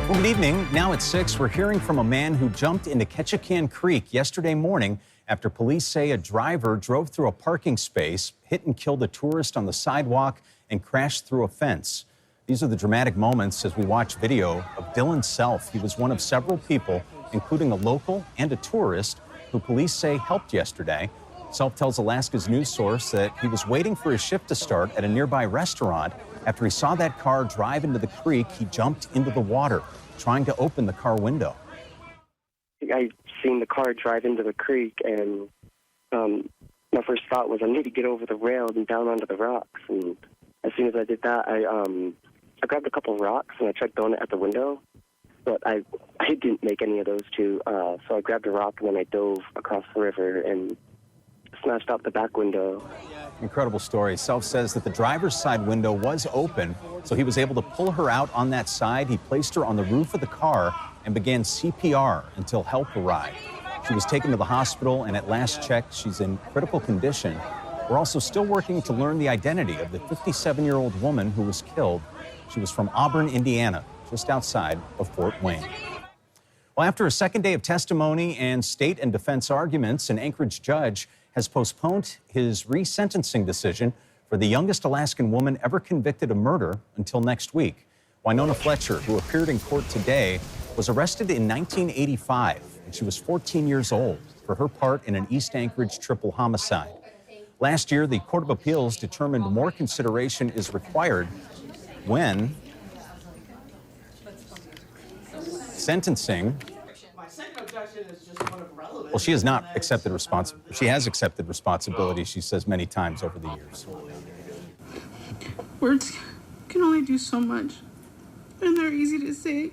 Well, good evening. Now at 6, we're hearing from a man who jumped into Ketchikan Creek yesterday morning after police say a driver drove through a parking space, hit and killed a tourist on the sidewalk, and crashed through a fence. These are the dramatic moments as we watch video of Dylan Self. He was one of several people, including a local and a tourist, who police say helped yesterday. Self tells Alaska's news source that he was waiting for his shift to start at a nearby restaurant. After he saw that car drive into the creek, he jumped into the water, trying to open the car window. I seen the car drive into the creek, and my first thought was I need to get over the rail and down onto the rocks. And as soon as I did that, I grabbed a couple of rocks and I tried throwing it at the window, but I didn't make any of those two. So I grabbed a rock and then I dove across the river and smashed out the back window. Incredible story. Self says that the driver's side window was open, so he was able to pull her out on that side. He placed her on the roof of the car and began CPR until help arrived. She was taken to the hospital, and at last check, she's in critical condition. We're also still working to learn the identity of the 57-year-old woman who was killed. She was from Auburn, Indiana, just outside of Fort Wayne. Well, after a second day of testimony and state and defense arguments, an Anchorage judge has postponed his resentencing decision for the youngest Alaskan woman ever convicted of murder until next week. Winona Fletcher, who appeared in court today, was arrested in 1985, and she was 14 years old for her part in an East Anchorage triple homicide. Last year, the Court of Appeals determined more consideration is required when sentencing. Well, she has not accepted responsibility. She has accepted responsibility, she says, many times over the years. Words can only do so much, and they're easy to say.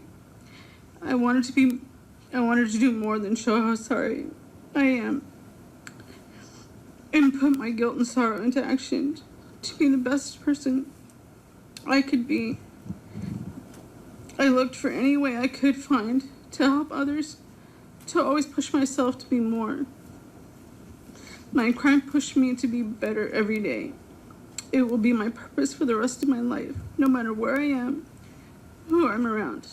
I wanted to do more than show how sorry I am and put my guilt and sorrow into action to be the best person I could be. I looked for any way I could find to help others, to always push myself to be more. My crime pushed me to be better every day. It will be my purpose for the rest of my life, no matter where I am, who I'm around.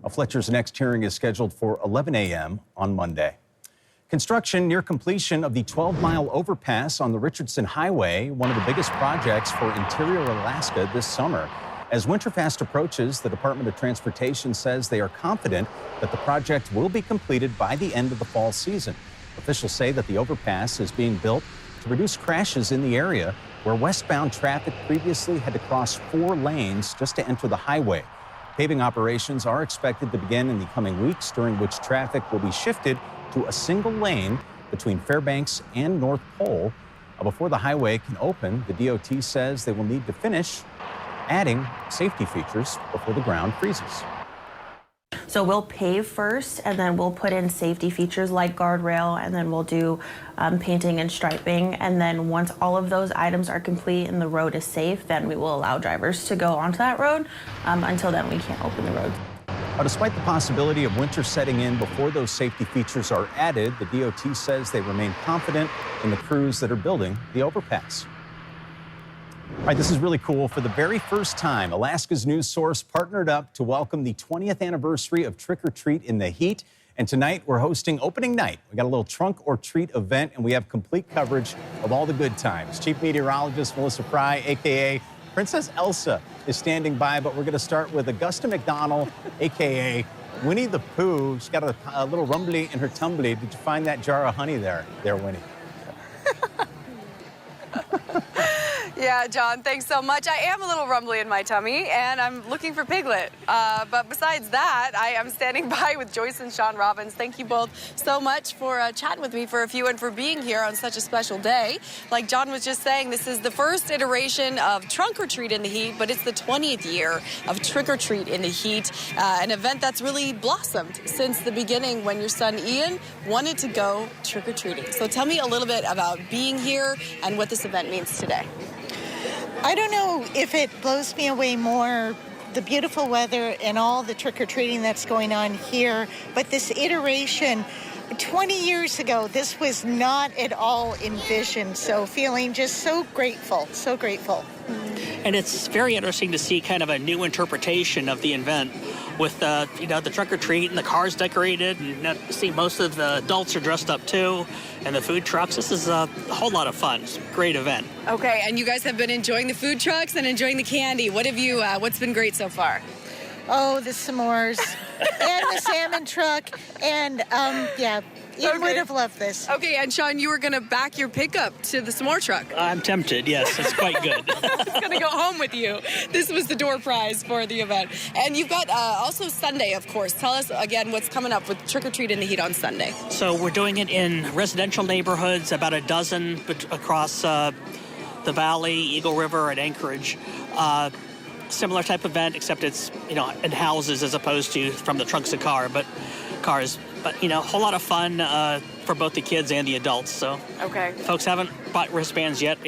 Fletcher's next hearing is scheduled for 11 a.m. on Monday. Construction near completion of the 12-mile overpass on the Richardson Highway, one of the biggest projects for interior Alaska this summer. As Winterfest approaches, the Department of Transportation says they are confident that the project will be completed by the end of the fall season. Officials say that the overpass is being built to reduce crashes in the area where westbound traffic previously had to cross 4 lanes just to enter the highway. Paving operations are expected to begin in the coming weeks, during which traffic will be shifted to a single lane between Fairbanks and North Pole. Before the highway can open, the DOT says they will need to finish adding safety features before the ground freezes. So we'll pave first, and then we'll put in safety features like guardrail, and then we'll do painting and striping. And then once all of those items are complete and the road is safe, then we will allow drivers to go onto that road. Until then, we can't open the road. Despite the possibility of winter setting in before those safety features are added, the DOT says they remain confident in the crews that are building the overpass. All right, this is really cool. For the very first time, Alaska's news source partnered up to welcome the 20th anniversary of Trick or Treat in the Heat. And tonight, we're hosting opening night. We got a little trunk or treat event, and we have complete coverage of all the good times. Chief meteorologist Melissa Fry, a.k.a. Princess Elsa, is standing by, but we're going to start with Augusta McDonald, a.k.a. Winnie the Pooh. She's got a little rumbly in her tumbly. Did you find that jar of honey there, Winnie? Yeah, John, thanks so much. I am a little rumbly in my tummy, and I'm looking for Piglet. But besides that, I am standing by with Joyce and Sean Robbins. Thank you both so much for chatting with me for a few and for being here on such a special day. Like John was just saying, this is the first iteration of Trunk or Treat in the Heat, but it's the 20th year of Trick or Treat in the Heat, an event that's really blossomed since the beginning when your son Ian wanted to go trick-or-treating. So tell me a little bit about being here and what this event means today. I don't know if it blows me away more, the beautiful weather and all the trick-or-treating that's going on here, but this iteration 20 years ago, this was not at all envisioned. So feeling just so grateful, so grateful. And it's very interesting to see kind of a new interpretation of the event with, the trunk or treat and the cars decorated, and see most of the adults are dressed up too, and the food trucks. This is a whole lot of fun. It's a great event. Okay, and you guys have been enjoying the food trucks and enjoying the candy. What's been great so far? Oh, the s'mores and the salmon truck. And, Ian would have loved this. Okay, and Sean, you were going to back your pickup to the s'more truck. I'm tempted, yes. It's quite good. It's going to go home with you. This was the door prize for the event. And you've got also Sunday, of course. Tell us again what's coming up with Trick or Treat in the Heat on Sunday. So we're doing it in residential neighborhoods, about a dozen across the valley, Eagle River, and Anchorage. Similar type event, except it's, in houses as opposed to from the trunks of cars. But, a whole lot of fun for both the kids and the adults. So, okay. Folks haven't bought wristbands yet,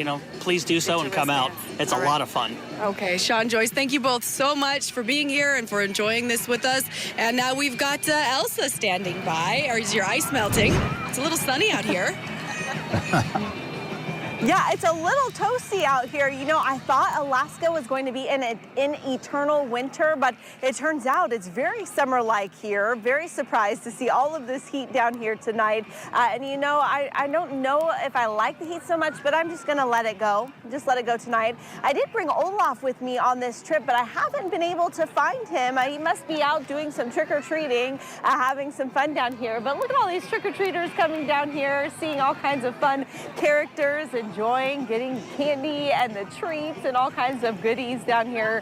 please do so and come out. It's a lot of fun. Okay, Sean, Joyce, thank you both so much for being here and for enjoying this with us. And now we've got Elsa standing by. Or is your ice melting? It's a little sunny out here. Yeah, it's a little toasty out here. I thought Alaska was going to be in eternal winter, but it turns out it's very summer-like here. Very surprised to see all of this heat down here tonight. I don't know if I like the heat so much, but I'm just going to let it go. Just let it go tonight. I did bring Olaf with me on this trip, but I haven't been able to find him. He must be out doing some trick-or-treating, having some fun down here. But look at all these trick-or-treaters coming down here, seeing all kinds of fun characters, enjoying getting candy and the treats and all kinds of goodies down here.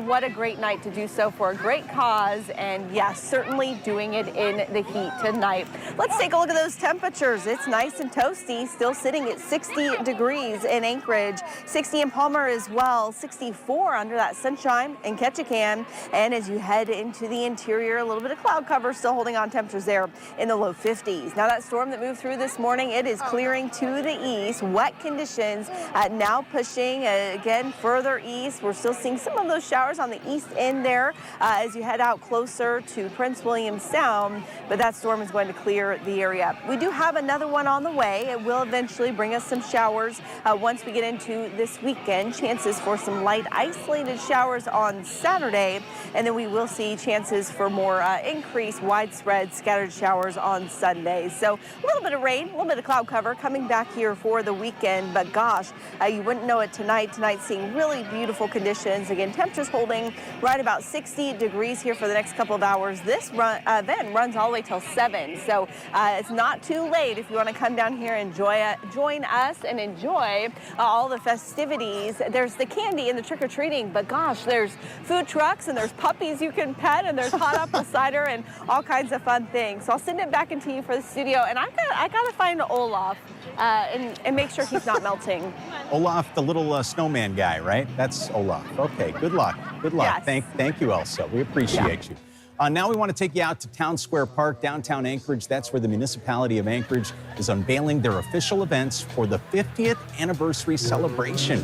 What a great night to do so for a great cause, and yes, certainly doing it in the heat tonight. Let's take a look at those temperatures. It's nice and toasty, still sitting at 60 degrees in Anchorage, 60 in Palmer as well, 64 under that sunshine in Ketchikan. And as you head into the interior, a little bit of cloud cover, still holding on temperatures there in the low 50s. Now that storm that moved through this morning, it is clearing to the east. Wet conditions now pushing again further east. We're still seeing some of those showers on the east end there as you head out closer to Prince William Sound, but that storm is going to clear the area. We do have another one on the way. It will eventually bring us some showers once we get into this weekend. Chances for some light isolated showers on Saturday, and then we will see chances for more increased widespread scattered showers on Sunday. So a little bit of rain, a little bit of cloud cover coming back here for the weekend, but gosh, you wouldn't know it tonight. Tonight seeing really beautiful conditions. Again, temperatures holding right about 60 degrees here for the next couple of hours. This event runs all the way till 7, so it's not too late if you want to come down here and join us and enjoy all the festivities. There's the candy and the trick-or-treating, but gosh, there's food trucks and there's puppies you can pet and there's hot apple cider and all kinds of fun things. So I'll send it back into you for the studio, and I gotta find Olaf and make sure he's not melting. Olaf, the little snowman guy, right? That's Olaf. Okay, good luck. Good luck. Yes. Thank you, Elsa. We appreciate you. Now we want to take you out to Town Square Park, downtown Anchorage. That's where the municipality of Anchorage is unveiling their official events for the 50th anniversary celebration,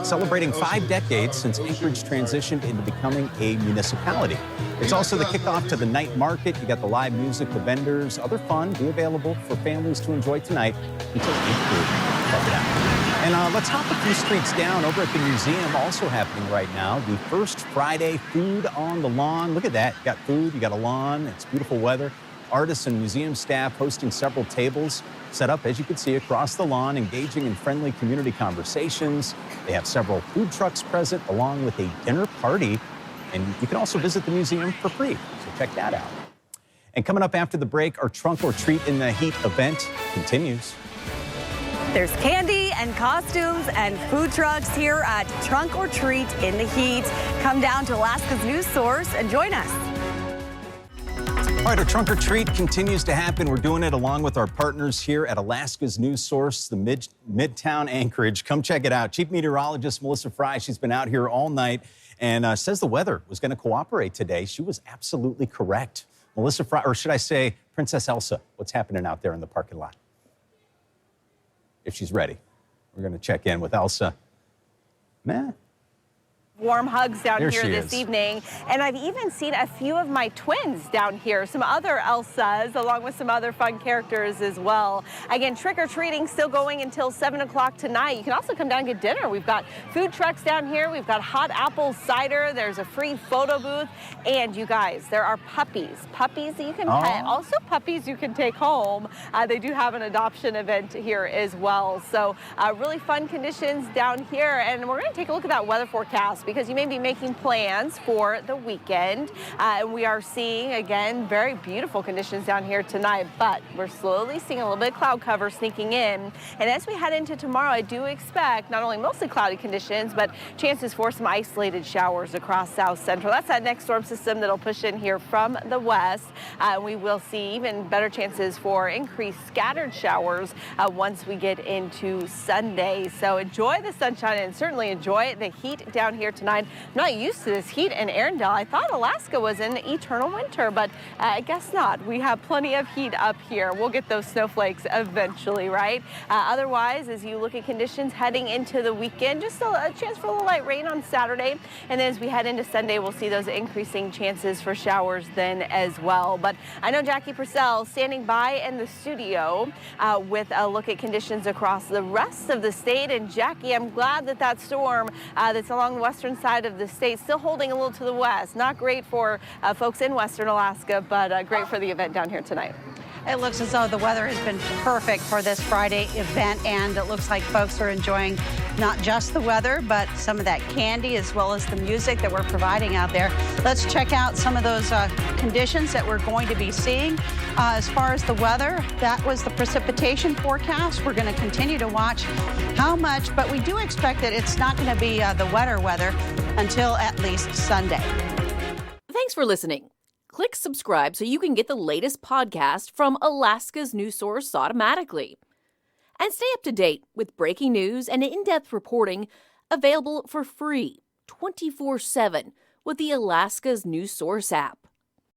celebrating 5 decades since Anchorage transitioned into becoming a municipality. It's also the kickoff to the night market. You got the live music, the vendors, other fun be available for families to enjoy tonight until 8:30. Check it out. And let's hop a few streets down over at the museum, also happening right now. The first Friday food on the lawn. Look at that. You got food, you got a lawn, it's beautiful weather. Artists and museum staff hosting several tables set up, as you can see, across the lawn, engaging in friendly community conversations. They have several food trucks present, along with a dinner party. And you can also visit the museum for free, so check that out. And coming up after the break, our Trunk or Treat in the Heat event continues. There's candy and costumes and food trucks here at Trunk or Treat in the Heat. Come down to Alaska's news source and join us. All right, our Trunk or Treat continues to happen. We're doing it along with our partners here at Alaska's news source, the Midtown Anchorage. Come check it out. Chief Meteorologist Melissa Fry, she's been out here all night and says the weather was going to cooperate today. She was absolutely correct. Melissa Fry, or should I say Princess Elsa, what's happening out there in the parking lot? If she's ready, we're going to check in with Elsa. Warm hugs down Here here she this is. evening. And I've even seen a few of my twins down here, some other Elsas, along with some other fun characters as well. Again, trick-or-treating still going until 7 o'clock tonight. You can also come down and get dinner. We've got food trucks down here. We've got hot apple cider. There's a free photo booth. And you guys, there are puppies. Puppies that you can pet. Also puppies you can take home. They do have an adoption event here as well. So really fun conditions down here. And we're going to take a look at that weather forecast, because you may be making plans for the weekend. We are seeing, again, very beautiful conditions down here tonight, but we're slowly seeing a little bit of cloud cover sneaking in. And as we head into tomorrow, I do expect not only mostly cloudy conditions, but chances for some isolated showers across south central. That's that next storm system that'll push in here from the west. We will see even better chances for increased scattered showers once we get into Sunday. So enjoy the sunshine and certainly enjoy the heat down here tonight. I'm not used to this heat in Arendelle. I thought Alaska was in eternal winter, but I guess not. We have plenty of heat up here. We'll get those snowflakes eventually, right? Otherwise, as you look at conditions heading into the weekend, just a chance for a little light rain on Saturday. And then as we head into Sunday, we'll see those increasing chances for showers then as well. But I know Jackie Purcell standing by in the studio with a look at conditions across the rest of the state. And Jackie, I'm glad that that storm that's along the western side of the state still holding a little to the west. Not great for folks in western Alaska, but great for the event down here tonight. It looks as though the weather has been perfect for this Friday event, and it looks like folks are enjoying not just the weather, but some of that candy as well as the music that we're providing out there. Let's check out some of those conditions that we're going to be seeing. As far as the weather, that was the precipitation forecast. We're going to continue to watch how much, but we do expect that it's not going to be the wetter weather until at least Sunday. Thanks for listening. Click subscribe so you can get the latest podcast from Alaska's news source automatically. And stay up to date with breaking news and in-depth reporting available for free 24/7 with the Alaska's news source app.